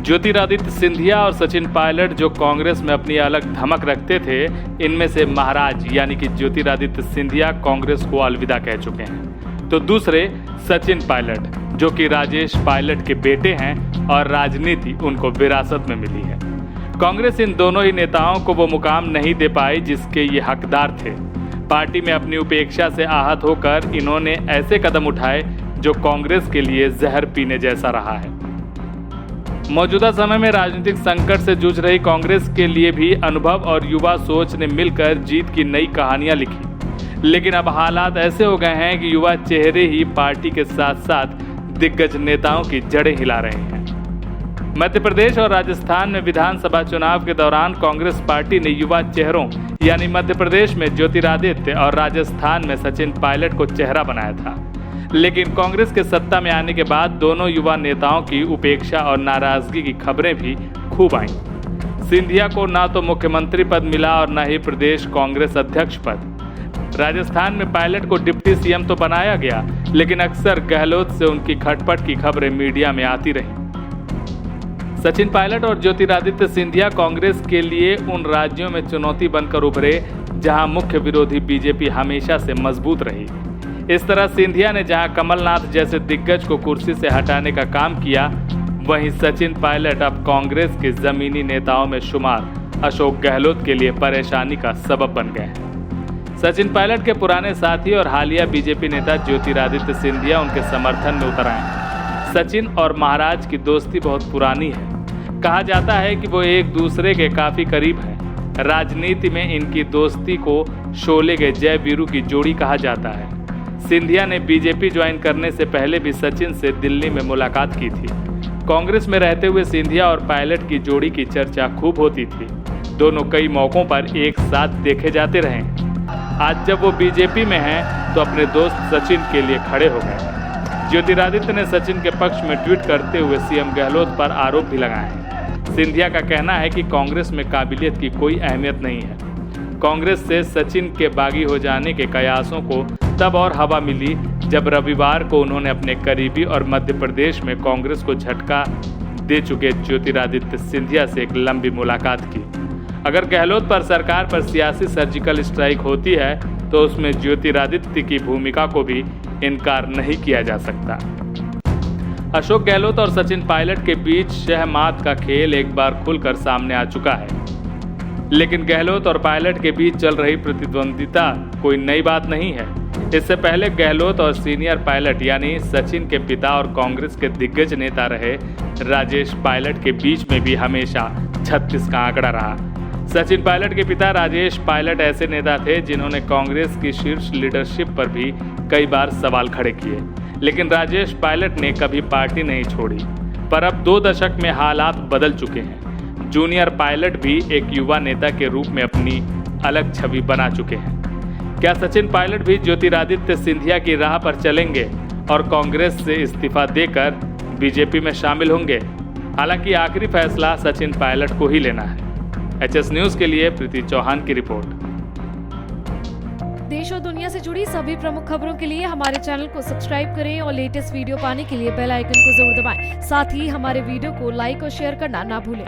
ज्योतिरादित्य सिंधिया और सचिन पायलट जो कांग्रेस में अपनी अलग धमक रखते थे, इनमें से महाराज यानी कि ज्योतिरादित्य सिंधिया कांग्रेस को अलविदा कह चुके हैं, तो दूसरे सचिन पायलट जो कि राजेश पायलट के बेटे हैं और राजनीति उनको विरासत में मिली है। कांग्रेस इन दोनों ही नेताओं को वो मुकाम नहीं दे पाई जिसके ये हकदार थे। पार्टी में अपनी उपेक्षा से आहत होकर इन्होंने ऐसे कदम उठाए जो कांग्रेस के लिए जहर पीने जैसा रहा है। मौजूदा समय में राजनीतिक संकट से जूझ रही कांग्रेस के लिए भी अनुभव और युवा सोच ने मिलकर जीत की नई कहानियां लिखी, लेकिन अब हालात ऐसे हो गए हैं कि युवा चेहरे ही पार्टी के साथ साथ दिग्गज नेताओं की जड़ें हिला रहे हैं। मध्य प्रदेश और राजस्थान में विधानसभा चुनाव के दौरान कांग्रेस पार्टी ने युवा चेहरों यानी मध्य प्रदेश में ज्योतिरादित्य और राजस्थान में सचिन पायलट को चेहरा बनाया था, लेकिन कांग्रेस के सत्ता में आने के बाद दोनों युवा नेताओं की उपेक्षा और नाराजगी की खबरें भी खूब आईं। सिंधिया को ना तो मुख्यमंत्री पद मिला और न ही प्रदेश कांग्रेस अध्यक्ष पद। राजस्थान में पायलट को डिप्टी सीएम तो बनाया गया, लेकिन अक्सर गहलोत से उनकी खटपट की खबरें मीडिया में आती रहीं। सचिन पायलट और ज्योतिरादित्य सिंधिया कांग्रेस के लिए उन राज्यों में चुनौती बनकर उभरे जहां मुख्य विरोधी बीजेपी हमेशा से मजबूत रही। इस तरह सिंधिया ने जहां कमलनाथ जैसे दिग्गज को कुर्सी से हटाने का काम किया, वहीं सचिन पायलट अब कांग्रेस के जमीनी नेताओं में शुमार अशोक गहलोत के लिए परेशानी का सबब बन गए हैं। सचिन पायलट के पुराने साथी और हालिया बीजेपी नेता ज्योतिरादित्य सिंधिया उनके समर्थन में उतर आए हैं। सचिन और महाराज की दोस्ती बहुत पुरानी है। कहा जाता है कि वो एक दूसरे के काफी करीब हैं। राजनीति में इनकी दोस्ती को शोले के जय वीरू की जोड़ी कहा जाता है। सिंधिया ने बीजेपी ज्वाइन करने से पहले भी सचिन से दिल्ली में मुलाकात की थी। कांग्रेस में रहते हुए सिंधिया और पायलट की जोड़ी की चर्चा खूब होती थी। दोनों कई मौकों पर एक साथ देखे जाते रहे। आज जब वो बीजेपी में हैं तो अपने दोस्त सचिन के लिए खड़े हो गए। ज्योतिरादित्य ने सचिन के पक्ष में ट्वीट करते हुए सीएम गहलोत पर आरोप भी लगाए हैं। सिंधिया का कहना है कि कांग्रेस में काबिलियत की कोई अहमियत नहीं है। कांग्रेस से सचिन के बागी हो जाने के कयासों को तब और हवा मिली जब रविवार को उन्होंने अपने करीबी और मध्य प्रदेश में कांग्रेस को झटका दे चुके ज्योतिरादित्य सिंधिया से एक लंबी मुलाकात की। अगर गहलोत पर सरकार पर सियासी सर्जिकल स्ट्राइक होती है तो उसमें ज्योतिरादित्य की भूमिका को भी इनकार नहीं किया जा सकता। अशोक गहलोत और सचिन पायलट के बीच शहमात का खेल एक बार खुलकर सामने आ चुका है, लेकिन गहलोत और पायलट के बीच चल रही प्रतिद्वंदिता कोई नई बात नहीं है। इससे पहले गहलोत और सीनियर पायलट यानी सचिन के पिता और कांग्रेस के दिग्गज नेता रहे राजेश पायलट के बीच में भी हमेशा 36 का आंकड़ा रहा। सचिन पायलट के पिता राजेश पायलट ऐसे नेता थे जिन्होंने कांग्रेस की शीर्ष लीडरशिप पर भी कई बार सवाल खड़े किए, लेकिन राजेश पायलट ने कभी पार्टी नहीं छोड़ी। पर अब 2 दशक में हालात बदल चुके हैं। जूनियर पायलट भी एक युवा नेता के रूप में अपनी अलग छवि बना चुके हैं। क्या सचिन पायलट भी ज्योतिरादित्य सिंधिया की राह पर चलेंगे और कांग्रेस से इस्तीफा देकर बीजेपी में शामिल होंगे? हालांकि आखिरी फैसला सचिन पायलट को ही लेना है। एचएस न्यूज के लिए प्रीति चौहान की रिपोर्ट। देश और दुनिया से जुड़ी सभी प्रमुख खबरों के लिए हमारे चैनल को सब्सक्राइब करें और लेटेस्ट वीडियो पाने के लिए बेल आइकन को जरूर दबाएं। साथ ही हमारे वीडियो को लाइक और शेयर करना ना भूलें।